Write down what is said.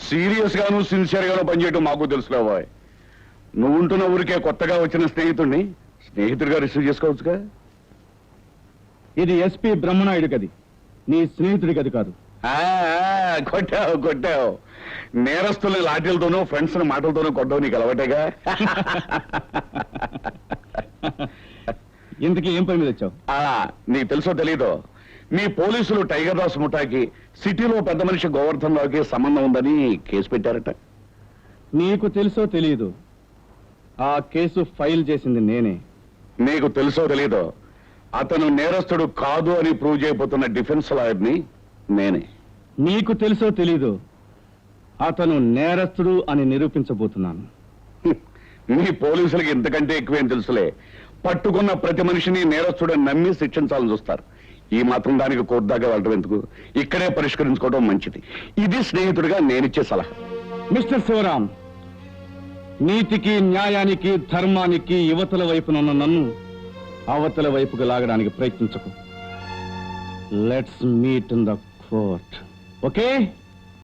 Serious గాను sincere గాను పనిచేయటం మాకు తెలుసులేవా. నువ్వు ఉంటున్న ఊరికే కొత్తగా వచ్చిన స్నేహితుడిగా రిసీవ్ చేసుకోవచ్చుగా. ఇది ఎస్పీ బ్రహ్మనాయుడు గది, నీ స్నేహితుడి గది కాదు. కొట్టావు. నేరస్తుల్ని లాఠీలతోనూ ఫ్రెండ్స్ మాటలతోనూ కొట్టవు నీకు అలవాటేగా. ఇంతకీ ఏం పని మీద వచ్చావు? నీకు తెలుసో తెలీదో, మీ పోలీసులు టైగర్ రాస్ ముఠాకి సిటీలో పెద్ద మనిషి గోవర్ధన్ రావుకి సంబంధం ఉందని కేసు పెట్టారట. నీకు తెలుసో తెలీదు, ఆ కేసు ఫైల్ చేసింది నేనే. నీకు తెలుసో తెలీదో, అతను నేరస్తుడు కాదు అని ప్రూవ్ చేయబోతున్న డిఫెన్స్ లాయర్ని నేనే. నీకు తెలుసో తెలీదు, అతను నేరస్తుడు అని నిరూపించబోతున్నాను. మీ పోలీసులకి ఇంతకంటే ఎక్కువేం తెలుసులే. పట్టుకున్న ప్రతి మనిషిని నేరస్తుడని నమ్మి శిక్షించాలని చూస్తారు. ఈ మాత్రం దానికి కోర్టు దాకా వెళ్ళడం ఎందుకు, ఇక్కడే పరిష్కరించుకోవడం మంచిది. ఇది స్నేహితుడిగా నేనిచ్చే సలహా. మిస్టర్ శివరాం, నీతికి న్యాయానికి ధర్మానికి యువతల వైపునున్న నన్ను అవతల వైపుకు లాగడానికి ప్రయత్నించకు. Let's meet in the court. Okay?